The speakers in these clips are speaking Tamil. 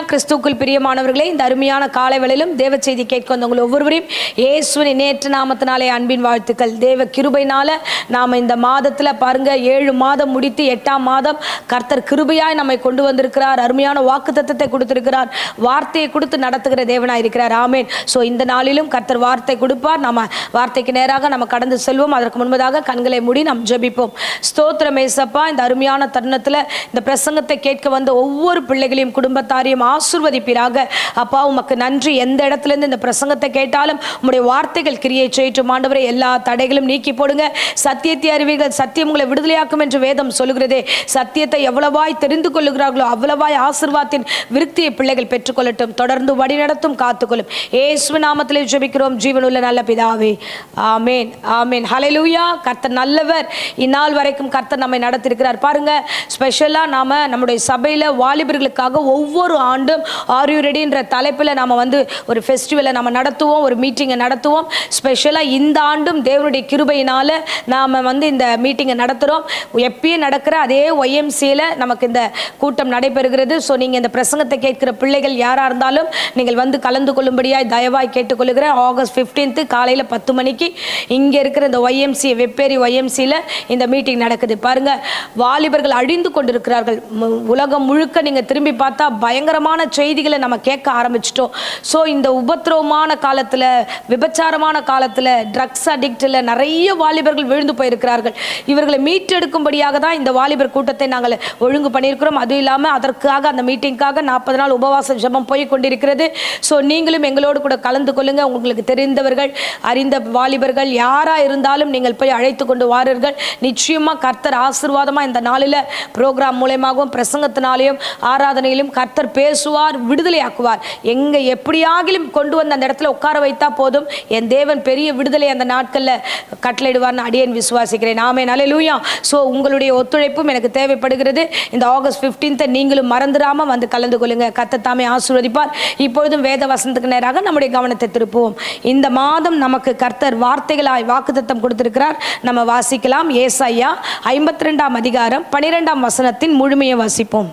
கிறிஸ்துவுக்குள் பிரியமானவர்களே, இந்த அருமையான காலை வேளையிலும் தேவ செய்தி கேட்க வந்தவங்க ஒவ்வொருவரையும் இயேசுவின் நேற்று நாமத்தினாலே அன்பின் வாழ்த்துக்கள். தேவ கிருபையினால நாம இந்த மாதத்துல பாருங்க 7 மாதம் முடித்து 8ஆம் மாதம் கர்த்தர் கிருபையாய் நம்மை கொண்டு வந்திருக்கிறார். அருமையான வாக்குத்தத்தத்தை கொடுத்திருக்கிறார். வார்த்தையை கொடுத்து நடத்துகிற தேவனாய் இருக்கிறார். ஆமேன். ஸோ இந்த நாளிலும் கர்த்தர் வார்த்தை கொடுப்பார். நம்ம வார்த்தைக்கு நேராக நம்ம கடந்து செல்வோம். அதற்கு முன்பதாக கண்களை மூடி நாம் ஜெபிப்போம். ஸ்தோத்திரம் ஏசப்பா, இந்த அருமையான தருணத்துல இந்த பிரசங்கத்தை கேட்க வந்த ஒவ்வொரு பிள்ளைகளையும் குடும்பத்தாரையும் ஆசீர்வதிப்பீராக. அப்பா உமக்கு நன்றி. எந்த இடத்துல இருந்து இந்த பிரசங்கத்தை கேட்டாலும் உம்முடைய வார்த்தைகள் கிரியை செய்யட்டும் ஆண்டவரே. எல்லா தடைகளும் நீக்கி போடுங்க. சத்தியத்தை அறிவீர்கள், சத்தியம் உங்களை விடுதலையாக்கும் என்று வேதம் சொல்லுகிறதே. சத்தியத்தை எவ்வளவாய் தெரிந்து கொள்ளுகிறார்களோ அவ்வளவாய் ஆசீர்வாதத்தின் விருத்தியை பிள்ளைகள் பெற்றுக்கொள்ளட்டும். தொடர்ந்து வழி நடத்தும், காத்துக்கொள்ளும். இயேசுவின் நாமத்திலே ஜெபிக்கிறோம் ஜீவனுள்ள நல்ல பிதாவே, ஆமேன் ஆமேன். ஹல்லேலூயா. கர்த்தர் நல்லவர். இந்நாள் வரைக்கும் கர்த்தர் நம்மை நடத்திருக்கிறார். பாருங்க, ஸ்பெஷலா நாம நம்முடைய சபையில வாலிபர்களுக்காக ஒவ்வொரு ஆண்டும் ஆர் யூ ரெடின்ற தலைப்பில் நாம் வந்து ஒரு ஃபெஸ்டிவலை நம்ம நடத்துவோம், ஒரு மீட்டிங்கை நடத்துவோம். ஸ்பெஷலாக இந்த ஆண்டும் தேவனுடைய கிருபையினால் நாம் வந்து இந்த மீட்டிங்கை நடத்துகிறோம். எப்பயும் நடக்கிற அதே YMCAல நமக்கு இந்த கூட்டம் நடைபெறுகிறது. ஸோ நீங்கள் இந்த பிரசங்கத்தை கேட்கிற பிள்ளைகள் யாராக இருந்தாலும் நீங்கள் வந்து கலந்து கொள்ளும்படியாய் தயவாய் கேட்டுக்கொள்கிறேன். ஆகஸ்ட் 15 காலையில் 10 மணிக்கு இங்கே இருக்கிற இந்த YMCA வெப்பேரி YMCAல இந்த மீட்டிங் நடக்குது. பாருங்க, வாலிபர்கள் அழிந்து கொண்டிருக்கிறார்கள். உலகம் முழுக்க நீங்கள் திரும்பி பார்த்தா பயங்கரமான செய்திகளை நம்ம கேட்க ஆரம்பிச்சிட்டோம். ஸோ இந்த உபத்திரவமான காலத்தில், விபச்சாரமான காலத்தில், ட்ரக்ஸ் அடிக்டில் நிறைய வாலிபர்கள் விழுந்து போயிருக்கிறார்கள். இவர்களை மீட்டெடுக்கும்படியாக தான் இந்த வாலிபர் கூட்டத்தை நாங்கள் ஒழுங்கு பண்ணியிருக்கிறோம். அதுவும் இல்லாமல் அதற்காக அந்த மீட்டிங்காக 40 நாள் உபவாச ஜெபம் போய் கொண்டிருக்கிறது. ஸோ நீங்களும் எங்களோடு கூட கலந்து கொள்ளுங்க. உங்களுக்கு தெரிந்தவர்கள், அறிந்த வாலிபர்கள் யாராக இருந்தாலும் நீங்கள் போய் அழைத்து கொண்டு வாருங்கள். நிச்சயமாக கர்த்தர் ஆசீர்வாதமாக இந்த நாளில் ப்ரோக்ராம் மூலமாகவும் பிரசங்கத்தினாலேயும் ஆராதனையிலும் கர்த்தர் பேசுவார், விடுதலையாக்குவார். எங்க எப்படியாகிலும் கொண்டு வந்து அந்த இடத்துல உட்கார வைத்தா போதும், என் தேவன் பெரிய விடுதலை அந்த நாட்களில் கட்டளையிடுவார்னு அடியேன் விசுவாசிக்கிறேன். ஆமென். ஹல்லேலூயா. ஸோ உங்களுடைய ஒத்துழைப்பும் எனக்கு தேவைப்படுகிறது. இந்த ஆகஸ்ட் 15 நீங்களும் மறந்துடாம வந்து கலந்து கொள்ளுங்க. கர்த்தர் தாமே ஆசீர்வதிப்பார். இப்பொழுதும் வேத வசனத்துக்கு நேராக நம்முடைய கவனத்தை திருப்புவோம். இந்த மாதம் நமக்கு கர்த்தர் வார்த்தைகளாய் வாக்குத்தத்தம் கொடுத்திருக்கிறார். நம்ம வாசிக்கலாம். ஏசாயா 52ஆம் அதிகாரம் 12ஆம் வசனத்தின் முழுமையை வாசிப்போம்.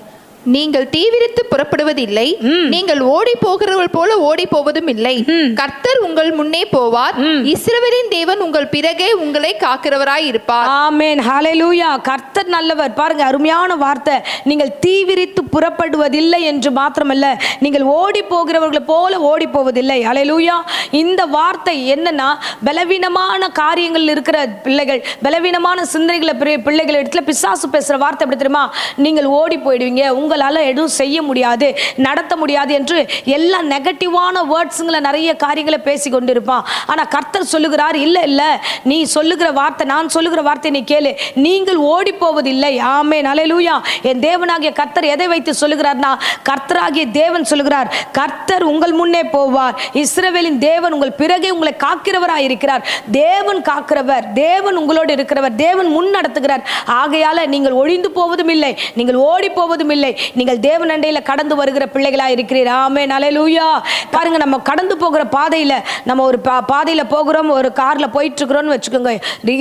நீங்கள் தீவிரித்து புறப்படுவதில்லை, நீங்கள் ஓடி போகிறவர்கள் போல ஓடி போவதும் இல்லை. கர்த்தர் உங்கள் முன்னே போவார், இஸ்ரவேலின் தேவன் உங்கள் பிறகே உங்களை காக்கிறவராய் இருப்பார். ஆமென். ஹல்லேலூயா. கர்த்தர் நல்லவர். பாருங்க, அருமையான வார்த்தை. நீங்கள் தீவிரித்து புறப்படுவதில்லை என்று மாத்திரமல்ல, நீங்கள் ஓடி போகிறவர்கள் போல ஓடி போவதில்லை. ஹல்லேலூயா. இந்த வார்த்தை என்னன்னா, பலவீனமான காரியங்கள் இருக்கிற பிள்ளைகள், பலவீனமான சிந்தனைகளை பிள்ளைகள் இடத்துல பிசாசு பேசுற வார்த்தை எப்படி தெரியுமா? நீங்கள் ஓடி போயிடுவீங்க, உங்களால் எதுவும் செய்ய முடியாது, நடத்த முடியாது என்று எல்லா நெகட்டிவான வேர்ட்ஸுங்களை நிறைய காரியங்களை பேசி கொண்டிருப்பான். ஆனால் கர்த்தர் சொல்லுகிறார், இல்லை இல்லை, நீ சொல்லுகிற வார்த்தை, நான் சொல்லுகிற வார்த்தை நீ கேளு, நீங்கள் ஓடி போவதில்லை. ஆமென். ஹல்லேலூயா. என் தேவனாகிய கர்த்தர் எதை வைத்து சொல்லுகிறார்னா, கர்த்தராகிய தேவன் சொல்லுகிறார், கர்த்தர் உங்கள் முன்னே போவார், இஸ்ரவேலின் தேவன் உங்கள் பிறகே உங்களை காக்கிறவராய் இருக்கிறார். தேவன் காக்கிறவர், தேவன் உங்களோடு இருக்கிறவர், தேவன் முன் நடத்துகிறார். ஆகையால நீங்கள் ஒழிந்து போவதும் இல்லை, நீங்கள் ஓடி போவதும் இல்லை, நீங்கள் தேவன் அண்டையில கடந்து வருகிற பிள்ளைகளா இருக்கிறீர். ஆமென். ஹல்லேலூயா. பாருங்க, நம்ம கடந்து போகிற பாதையில, நம்ம ஒரு பாதையில போகிறோம், ஒரு கார்ல போயிட்டு இருக்கிறோம்னு வச்சுக்கோங்க.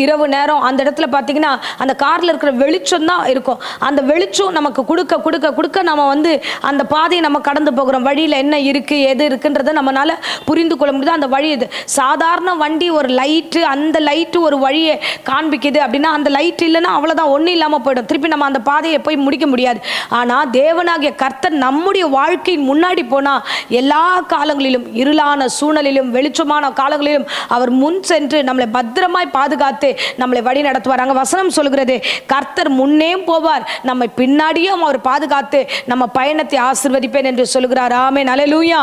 இரவு நேரம் அந்த இடத்துல பாத்தீங்கன்னா அந்த கார்ல இருக்கிற வெளிச்சம் தான் இருக்கும். அந்த வெளிச்சம் நமக்கு கொடுக்க கொடுக்க கொடுக்க நம்ம வந்து அந்த பாதையை நம்ம கடந்து போகிறோம். வழியில என்ன இருக்கு, எது இருக்குன்றதை நம்மளால புரிந்து கொள்ள முடியுது. அந்த வழி இது சாதாரண வண்டி, ஒரு லைட்டு, அந்த லைட்டு ஒரு வழியை காண்பிக்குது அப்படின்னா, அந்த லைட் இல்லைன்னா அவ்வளவுதான், ஒன்றும் இல்லாம போயிடும். திருப்பி நம்ம அந்த பாதையை போய் முடிக்க முடியாது. ஆனா தேவனாகிய கர்த்தர் நம்முடைய வாழ்க்கையின் முன்னாடி போனா, எல்லா காலங்களிலும், இருளான சூழ்நிலையிலும் வெளிச்சமான காலங்களிலும் அவர் முன் சென்று நம்மளை பத்திரமாய் பாதுகாத்து நம்மளை வழி நடத்துவார். அங்க வசனம் சொல்கிறது, கர்த்தர் முன்னே போவார், நம்மை பின்னாடியும் அவர் பாதுகாத்து நம்ம பயணத்தை ஆசீர்வதிப்பேன் என்று சொல்கிறார். ஆமென். ஹல்லேலூயா.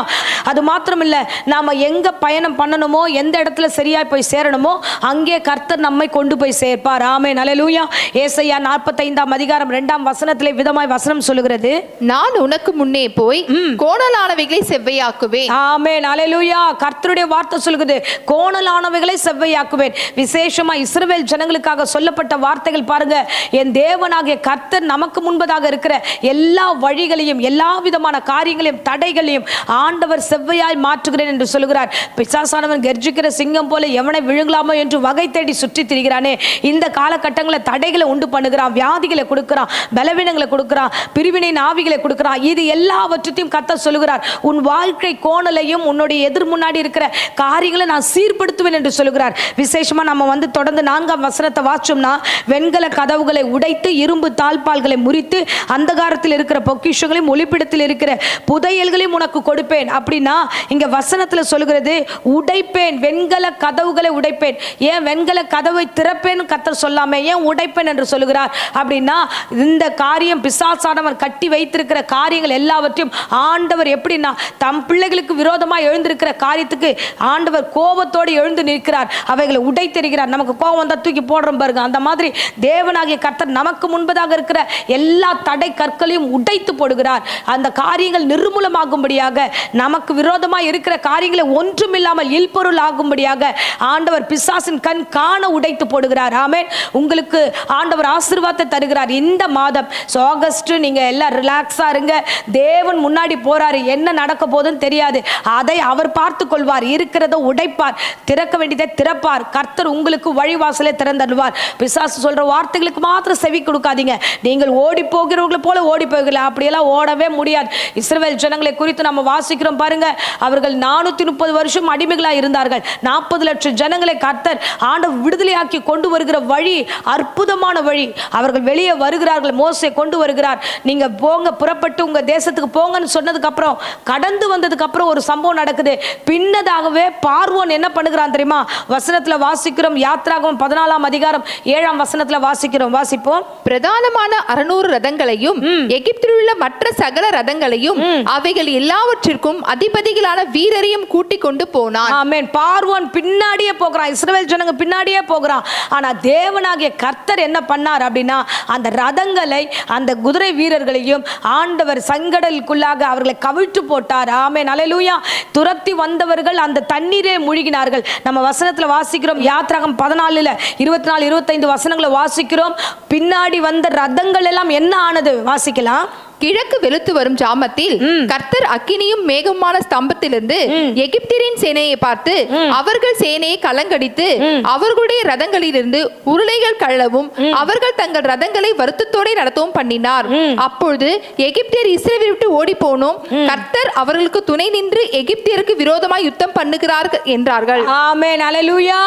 அது மாத்திரமில்ல, நாம எங்க பயணம் பண்ணணுமோ, எந்த இடத்துல சரியாய் போய் சேரணுமோ அங்கே கர்த்தர் நம்மை கொண்டு போய் சேர்ப்பார். ஆமென். ஹல்லேலூயா. ஏசாயா 45ஆம் அதிகாரம் 2ஆம் வசனத்திலே விதமாய் வசனம் சொல்லுகிறது, நான் உனக்கு முன்னே போய் கோணலானவைகள் கோணலானவைகளை செவ்வையாக்குவேன். ஆமென், அல்லேலூயா. கர்த்தருடைய வார்த்தை சொல்லுகிறது, கோணலானவைகளை செவ்வையாக்குவேன். விசேஷமா இஸ்ரவேல் ஜனங்களுக்காக சொல்லப்பட்ட வார்த்தைகள் பாருங்க. என் தேவனாகிய கர்த்தர் நமக்கு முன்பதாக இருக்கிற எல்லா வழிகளையும் எல்லா விதமான காரியங்களையும் தடைகளையும் ஆண்டவர் செவ்வையாய் மாற்றுகிறேன் என்று சொல்லுகிறார். பிசாசானவன் கர்ஜிக்கிற சிங்கம் போல எவனை விழுங்கலாமோ என்று வகை தேடி சுற்றி திரிகிறானே. இந்த காலகட்டங்களில் தடைகளை உண்டு பண்ணுகிறான், வியாதிகளை கொடுக்கிறான், பலவீனங்களை கொடுக்கிறான், பிரிவினை ஆவிகளை கொடுக்கிறான். இது எல்லாவற்றையும் கர்த்தர் சொல்லுகிறார், உன் வாழ்க்கை கோணலையும் உன்னுடைய எதிர் முன்னாடி இருக்கிற காரியங்களை நான் சீர்படுத்துவேன் என்று சொல்லுகிறார். விசேஷமா நம்ம தொடர்ந்து 4ஆம் வசனத்தை வாச்சோம்னா, வெண்கல கதவுகளை உடைத்து இரும்பு தாழ்பால்களை முறித்து அந்தகாரத்தில் இருக்கிற பொக்கிஷங்களையும் ஒளிப்பிடத்தில் இருக்கிற புதையல்களையும் உனக்கு கொடுப்பேன். அப்படின்னா இங்க வசனத்துல சொல்லுகிறது, உடைப்பேன், வெண்கல கதவுகளை உடைப்பேன். ஏன் வெண்கல கதவை திறப்பேன் கர்த்தர் சொல்லாம ஏன் உடைப்பேன் என்று சொல்லுகிறார்? அப்படின்னா இந்த காரியம் பிசாசானவன் கட்டி வைத்திருக்கிற காரியங்கள் எல்லாவற்றையும் ஆண்டவர் எப்படின்னா தம் பிள்ளைகளுக்கு விரோதமாக எழுந்திருக்கிற காரியத்துக்கு ஆண்டவர் கோபத்தோடு எழுந்து நிற்கிறார், அவைகளை உடைத்தெறிகிறார். நமக்கு கோபம் வந்தா தூக்கி போடுறோம் பாருங்க, அந்த மாதிரி தேவனாகிய கர்த்தர் நமக்கு முன்பதாக இருக்கிற எல்லா தடை கற்களையும் உடைத்து போடுகிறார். அந்த காரியங்கள் நிர்மூலமாகும்படியாக, நமக்கு விரோதமாக இருக்கிற காரியங்களை ஒன்றுமில்லாமல் இல்பொருள் ஆகும்படியாக ஆண்டவர் பிசாசின் கண் காண உடைத்து போடுகிறார். ஆமென். உங்களுக்கு ஆண்டவர் ஆசீர்வாதத்தை தருகிறார். இந்த மாதம் ஆகஸ்ட் நீங்க எல்லாம் ரிலாக்ஸா இருங்க. தேவன் முன்னாடி போறாரு, என்ன நடக்க போதுன்னு தெரியாது, அதை அவர் பார்த்து கொள்வார். இருக்கிறத உடைப்பார், திறக்க வேண்டியதை திறப்பார். கர்த்தர் உங்களுக்கு வழிவாசலை திறந்தருவார். பிசாசு சொல்ற வார்த்தைகளுக்கு மாத்திரம் செவி கொடுக்காதீங்க. நீங்கள் ஓடி போகிறவர்களை போல ஓடி போகல, அப்படியெல்லாம் ஓடவே முடியாது. இஸ்ரவேல் ஜனங்களை குறித்து நம்ம வாசிக்கிறோம் பாருங்க. அவர்கள் 430 வருஷம் அடிமைகளாக இருந்தார்கள். 40 லட்சம் ஜனங்களை கர்த்தர் ஆண்டவர் விடுதலையாக்கி கொண்டு வருகிற வழி அற்புதமான வழி. அவர்கள் வெளியே வருகிறார்கள், மோசே கொண்டு வருகிறார். நீங்க போங்க, புறப்பட்டு உங்க தேசத்துக்கு போங்கன்னு சொன்னதுக்கு அப்புறம், கடந்து வந்ததுக்கு அப்புறம் ஒரு சம்பவம் நடக்குது. பின்னதாகவே பார்வோன் என்ன பண்ணுகிறான் தெரியுமா? வசனத்துல வாசிக்கிறோம். யாத்ராகமம் 14ஆம் அதிகாரம் 7ஆம் வசனத்துல வாசிக்கிறோம். வாசிப்போம். பிரதானமான 600 ரதங்களையும் எகிப்தில் உள்ள மற்ற சகல ரதங்களையும் அவைகள் எல்லாவற்றிற்கும் அதிபதிகளான வீரரையும் கூட்டிக் கொண்டு போனான். ஆமென். பார்வோன் பின்னாடியே போகிறான், இஸ்ரவேல் ஜனங்க பின்னாடியே போகிறான். ஆனா தேவனாகிய கர்த்தர் என்ன பண்ணார் அப்படின்னா, அந்த ரதங்களை அந்த குதிரை வீரர்களையும் ஆண்டவர் சங்கடலுக்குள்ளாக அவர்களை கவிழ்த்து போட்டார். ஆமென், அல்லேலூயா. துரத்தி வந்தவர்கள் அந்த தண்ணீரே மூழ்கினார்கள். நம்ம வசனத்துல வாசிக்கிறோம். யாத்ராகம் 14 24 25 வசனங்களை வாசிக்கிறோம். பின்னாடி வந்த ரதங்கள் எல்லாம் என்ன ஆனது வாசிக்கலாம். கிழக்கு வெளுத்து வரும் ஜாமத்தில் கர்த்தர் அக்கினியும் மேகமான ஸ்தம்பத்திலிருந்து எகிப்தியரின் சேனையை பார்த்து அவர்கள் சேனையை கலங்கடித்து அவர்களுடைய ரதங்களிலிருந்து உருளைகள் கழவும் அவர்கள் தங்கள் ரதங்களை வருத்தத்தோடு நடத்தவும் பண்ணினார். அப்பொழுது எகிப்தியர் இஸ்ரவேலை விட்டு ஓடி போனோம், கர்த்தர் அவர்களுக்கு துணை நின்று எகிப்தியருக்கு விரோதமாய் யுத்தம் பண்ணுகிறார்கள் என்றார்கள். ஆமென், அல்லேலூயா.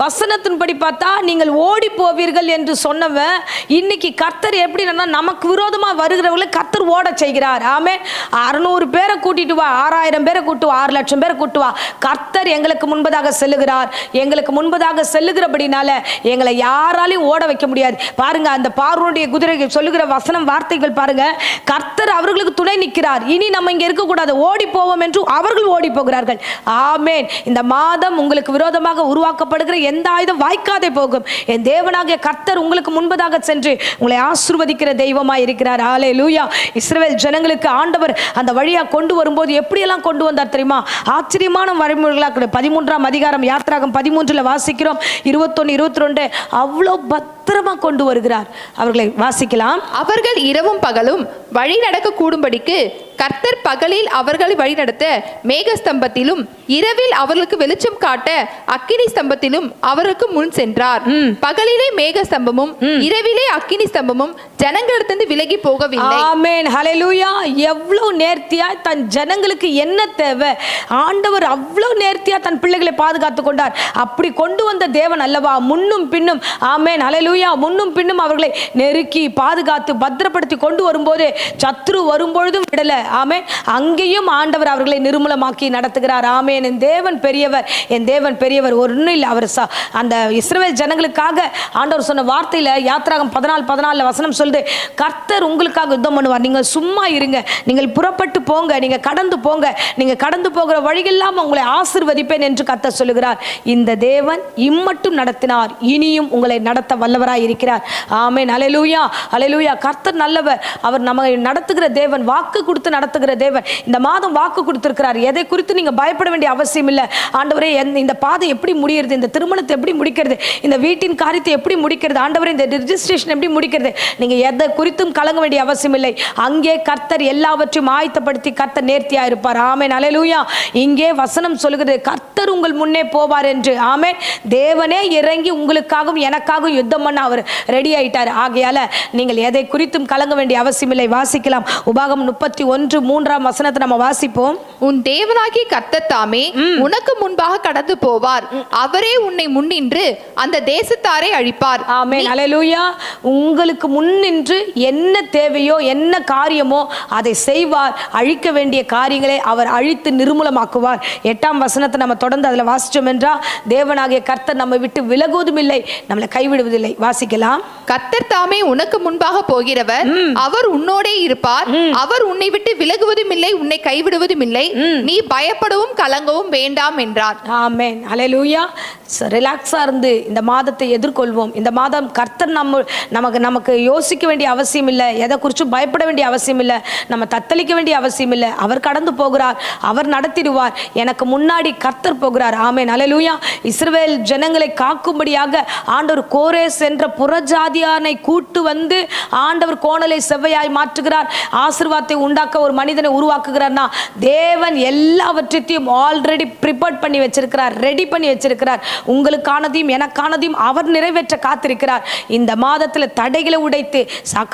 வசனத்தின்படி பார்த்தா நீங்கள் ஓடி போவீர்கள் என்று சொன்னவன் இன்னைக்கு கர்த்தர் எப்படி நமக்கு விரோதமா வருகிறவர்களை கர்த்தர் ஓட செய்கிறார். ஆமென். 600 பேரை கூட்டிட்டு வா, 6000 பேரை கூட்டு வா, 6 லட்சம் பேரை கூட்டு வா. கர்த்தர் எங்களுக்கு முன்பதாக செல்லுகிறார். எங்களுக்கு முன்பதாக செல்லுகிறபடினால எங்களை யாராலையும் ஓட வைக்க முடியாது. பாருங்க, அந்த பார்வோனுடைய குதிரைகள் சொல்லுகிற வசனம் வார்த்தைகள் பாருங்க. கர்த்தர் அவர்களுக்கு துணை நிற்கிறார். இனி நம்ம இங்க இருக்க கூடாது, ஓடி போவோம் என்று அவர்கள் ஓடி போகிறார்கள். ஆமென். இந்த மாதம் உங்களுக்கு விரோதமாக உருவாக்கப்படுகிற எந்த ஆயுதம் வாய்க்காதே போகும். என் தேவனாகிய கர்த்தர் உங்களுக்கு முன்பதாக சென்று உங்களை ஆசீர்வதிக்கிற தெய்வமாய் இருக்கிறார். ஹல்லேலூயா. இஸ்ரவேல் ஜனங்களுக்கு ஆண்டவர் அந்த வழியா கொண்டு வரும்போது எப்படியெல்லாம் கொண்டு வந்தார் தெரியுமா? ஆச்சரியமான வழிமுறைகளாக 13ஆம் அதிகாரம் யாத்ராகம் 13 வாசிக்கிறோம். 21 22 அவ்வளோ பத்திரமா கொண்டு வருகிறார். அவர்களை வாசிக்கலாம். அவர்கள் இரவும் பகலும் வழி நடக்க கூடும்படிக்கு கர்த்தர் பகலில் அவர்களை வழிநடத்த மேகஸ்தம்பத்திலும் இரவில் அவர்களுக்கு வெளிச்சம் காட்ட அக்கினி ஸ்தம்பத்திலும் அவருக்கு முன் சென்றார். பகலிலே மேகஸ்தம்பமும் இரவிலே அக்கினி ஸ்தம்பமும் ஜனங்களிடத்திலிருந்து விலகி போகவில்லை. ஆமென், ஹல்லேலூயா. எவ்வளவு நேர்த்தியா தன் ஜனங்களுக்கு என்ன தேவை, ஆண்டவர் அவ்வளவு நேர்த்தியா தன் பிள்ளைகளை பாதுகாத்து கொண்டார். அப்படி கொண்டு வந்த தேவன் அல்லவா முன்னும் பின்னும். ஆமென், ஹல்லேலூயா. முன்னும் பின்னும் அவர்களை நெருக்கி பாதுகாத்து பத்திரப்படுத்தி கொண்டு வரும்போது சத்ரு வரும்பொழுதும் விடல. ஆமென். அங்கேயும் ஆண்டவர் அவர்களை நிர்மூலமாக்கி நடத்துகிறார். ஆமென். என் தேவன் பெரியவர், என் தேவன் பெரியவர். ஒன்றும் இல்லை. அவர் அந்த இஸ்ரவேல் ஜனங்களுக்காக ஆண்டவர் சொன்ன வார்த்தையில யாத்ராகம் 14 வசனம் சொல்லுது, கர்த்தர் உங்களுக்காக யுத்தம் பண்ணுவார். நீங்கள் சும்மா இருங்க, நீங்கள் புறப்பட்டு போங்க, நீங்க கடந்து போங்க, நீங்க கடந்து போகிற வழியெல்லாம் உங்களை ஆசீர்வதிப்பேன் என்று கர்த்தர் சொல்லுகிறார். இந்த தேவன் இம்மட்டும் நடத்தினார், இனியும் உங்களை நடத்த வல்லவர். வல்லவராய் இருக்கிறார். ஆமென். அல்லேலூயா, அல்லேலூயா. கர்த்தர் நல்லவர். அவர் நம்மை நடத்துகிற தேவன், வாக்கு கொடுத்து நடத்துகிற தேவன். இந்த மாதம் வாக்கு கொடுத்திருக்கிறார். எதை குறித்து நீங்க பயப்பட வேண்டிய அவசியம் இல்லை. ஆண்டவரே, இந்த பாதை எப்படி முடிகிறது, இந்த திருமணத்தை எப்படி முடிக்கிறது, இந்த வீட்டின் காரியத்தை எப்படி முடிக்கிறது, ஆண்டவரே இந்த ரெஜிஸ்ட்ரேஷன் எப்படி முடிக்கிறது, நீங்க எதை குறித்தும் கலங்க வேண்டிய அவசியம் இல்லை. அங்கே கர்த்தர் எல்லாவற்றையும் ஆயத்தப்படுத்தி கர்த்தர் நேர்த்தியா இருப்பார். ஆமென். அல்லேலூயா. இங்கே வசனம் சொல்கிறது, கர்த்தர் உங்கள் முன்னே போவார் என்று. ஆமென். தேவனே இறங்கி உங்களுக்காகவும் எனக்காகவும் யுத்தம் பண்ண அவர் ரெடி ஆயிட்டார். ஆகையால நீங்கள் எதை குறித்தும் கலங்க வேண்டிய அவசியம் இல்லை. வாசிக்கலாம். உபாகம் 31:3 வசனத்தை நம்ம வாசிப்போம். உன் தேவனாகிய கர்த்தர் தாமே உனக்கு முன்பாக கடந்து போவார். அவரே உன்னை முன்னின்று அந்த தேசத்தாரை அழிப்பார். ஆமென். அல்லேலூயா. உங்களுக்கு முன்னின்று என்ன தேவையோ என்ன காரியமோ அதை செய்வார். அழிக்க வேண்டிய காரியங்களை அவர் அழித்து நிர்மூலமாக்குவார். 8ஆம் வசனத்தை நம்ம தொடர்ந்து அதில் வாசிச்சோம் என்றால், தேவனாகிய கர்த்தர் நம்மை விட்டு விலகுவதும் இல்லை, நம்மளை கைவிடுவதில்லை. வாசிக்கலாம். கர்த்தர் தாமே உனக்கு முன்பாக போகிறவர், அவர் உன்னோடே இருப்பார். அவர் உன்னை விட்டு விலகுவதும் இல்லை, உன்னை கைவிடுவதும் இல்லை. நீ பயப்படவும் கலங்கவும் வேண்டாம் என்றார். ஆமென். அல்லேலூயா. ரிலாக்ஸா இருந்து இந்த மாதத்தை எதிர்கொள்வோம். இந்த மாதம் கர்த்தர் நமக்கு யோசிக்க வேண்டிய அவசியம் இல்லை, எதை குறிச்சும் பயப்பட வேண்டிய அவசியம் இல்லை, நம்ம தத்தளிக்க வேண்டிய அவசியம் இல்லை. அவர் கடந்து போகிறார், அவர் நடத்திடுவார். எனக்கு முன்னாடி கர்த்தர் போகிறார். ஆமென். அல்லேலூயா. இஸ்ரவேல் ஜனங்களை காக்கும்படியாக ஆண்டவர் கோரேஸ் என்ற புறஜாதியானை கூட்டு வந்து ஆண்டவர் கோணலை செவ்வையாய் மாற்றுகிறார். ஆசீர்வாதத்தை உண்டாக்க ஒரு மனிதனை உருவாக்குகிறார்னா, தேவன் எல்லாவற்றையும் ஆல்ரெடி ப்ரிப்பேர் பண்ணி வச்சிருக்கிறார், ரெடி பண்ணி வச்சிருக்கிறார். உங்களுக்கானதையும் எனக்கானதையும் அவர் நிறைவேற்ற காத்திருக்கிறார். இந்த மாதத்தில் தடைகளை உடைத்து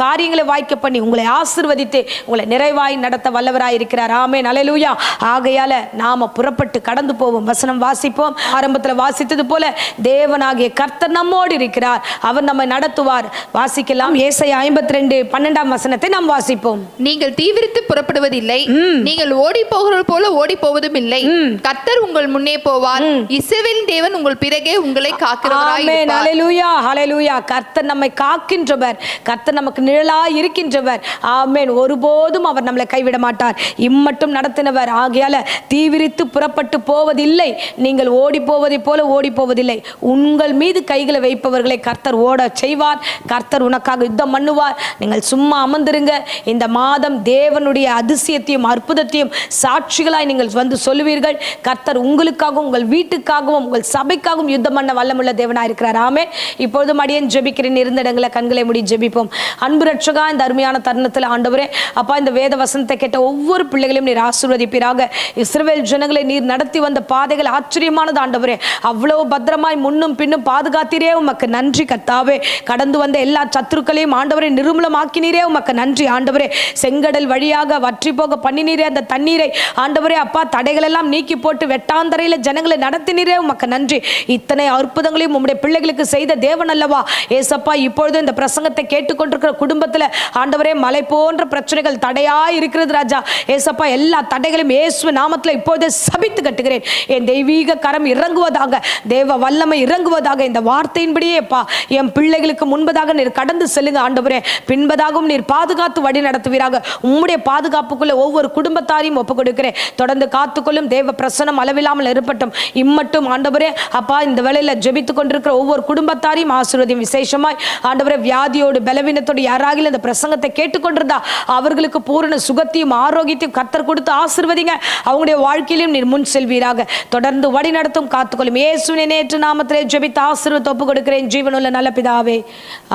காரியங்களை வாய்க்க பண்ணி உங்களை ஆசீர்வதித்து உங்களை நிறைவாய் நடத்த வல்லவராய் இருக்கிறார். ஆமென். அல்லேலூயா. ஆகையால நாம புறப்பட்டு கடந்து போவோம். வசனம் வாசிப்போம். ஆரம்பத்தில் வாசித்தது போல தேவனாகிய கர்த்தர் நம்மோடு இருக்கிறார், அவர் நம்மை நடத்துவார். வாசிக்கலாம். ஏசாயா 52:12 வசனத்தை நாம் வாசிப்போம். நீங்கள் தீவிரித்து புறப்படுவதில்லை, நீங்கள் ஓடி போகிறது போல ஓடி போவதும் இல்லை. கர்த்தர் உங்கள் முன்னே போவார். இஸ்ரவேலின் தேவன் உங்கள் பிறகே உங்களை காக்கிறவராய் இருப்பார். ஹல்லேலூயா, ஹல்லேலூயா. கர்த்தர் நம்மை காக்கின்றவர், கர்த்தர் நமக்கு நிழலாய் இருக்கின்றவர். ஆமென். ஒருபோதும் அவர் நம்மளை கைவிட மாட்டார். இம்மட்டும் நடத்தினவர். ஆகையால தீவிரித்து புறப்பட்டு போவதில்லை, நீங்கள் ஓடி போவதை போல ஓடி போவதில்லை. உங்கள் மீது கைகளை வைப்பவர்களை கர்த்தர் ஓட செய்வார். கர்த்தர் உனக்காக யுத்தம் பண்ணுவார். நீங்கள் சும்மா அமர்ந்திருங்க. இந்த மாதம் தேவனுடைய அதிசயத்தையும் அற்புதத்தையும் சாட்சிகளாய் நீங்கள் வந்து சொல்லுவீர்கள். கர்த்தர் உங்களுக்காகவும் உங்கள் வீட்டுக்காகவும் உங்கள் சபைக்காகவும் யுத்தம் பண்ண வல்லமுள்ள தேவனாய் இருக்கிறார். ஆமென். இப்பொழுதும் அடியேன் ஜெபிக்கிறேன். இருந்த இடங்களை கண்களை மூடி ஜெபிப்போம். அன்பு ரட்சகா, இந்த அருமையான தருணத்தில் ஆண்டவரே அப்பா, இந்த வேத வசனத்தை கேட்ட ஒவ்வொரு பிள்ளைகளையும் நீர் ஆசீர்வதிப்பீராக. இஸ்ரவேல் ஜனங்களை நீர் நடத்தி வந்த பாதைகள் ஆச்சரியமானது ஆண்டவரே. அவ்வளவு பத்திரமாய் முன்னும் பின்னும் பாதுகாத்தீரே, உமக்கு நன்றி கர்த்தாவே. கடந்து வந்த எல்லா சத்துருக்களையும் ஆண்டவரை நிர்மூலமாக்கினீரே, உமக்கு நன்றி ஆண்டவரே. செங்கடல் வழியாக வற்றி போக பண்ணினீரே, அந்த தண்ணீரை ஆண்டவரே அப்பா தடைகள் எல்லாம் நீக்கி போட்டு வெட்டாந்தரையில ஜனங்களை நடத்தினீரே, உமக்கு நன்றி. இத்தனை அற்புதங்களையும் உம்முடைய பிள்ளைகளுக்கு செய்த தேவன் அல்லவா ஏசப்பா. இப்பொழுது இந்த பிரசங்கத்தை கேட்டுக்கொண்டிருக்கிற குடும்பத்தில் ஆண்டவரே மலை போன்ற பிரச்சனைகள் தடையாய் இருக்கிறது ராஜா ஏசப்பா. எல்லா தடைகளையும் இயேசு நாமத்தில் இப்பொழுது சபித்து கட்டுகிறேன். என் தெய்வீக கரம் இறங்குவதாக, தேவ வல்லமை இறங்குவதாக. இந்த வார்த்தையின்படியே அப்பா என் பிள்ளைகளுக்கு முன்பதாக நீர் கடந்து செல்லுங்க ஆண்டவரே. பின்பதாகவும் நீர் பாதுகாத்து வழி நடத்துவீராக. உம்முடைய பாதுகாப்புக்குள்ள ஒவ்வொரு குடும்பத்தாரையும் ஒப்புக் கொடுக்கிறேன். தொடர்ந்து காத்துக்கொள்ளும். தேவ பிரசனம் அளவில்லாமல் இருப்பட்டும். இம்மட்டும் ஆண்டவரே அப்பா இந்த வேளையில ஜெபித்துக் கொண்டிருக்கிற ஒவ்வொரு குடும்பத்தாரையும் ஆசீர்வதியும். விசேஷமாய் ஆண்டவரே வியாதியோடு பலவீனத்தோடு யாராகிலும் இந்த பிரசங்கத்தை கேட்டுக்கொண்டிருந்தா அவர்களுக்கு பூரண சுகத்தையும் ஆரோக்கியத்தையும் கர்த்தர் கொடுத்து ஆசீர்வதிங்க. அவங்களுடைய வாழ்க்கையிலும் நீர் முன் செல்வீராக. தொடர்ந்து வழி நடத்தும். காத்துக்கொள்ளும். இயேசுவின் நேற்று நாமத்திலே ஜெபித்து ஆசீர்வாதத்தை ஒப்புக் கொடுக்கிறேன் ஜீவனுள்ள நல்ல பிதாவே.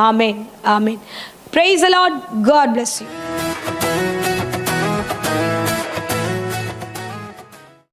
ஆமென். ஆமென். Praise the Lord. God bless you.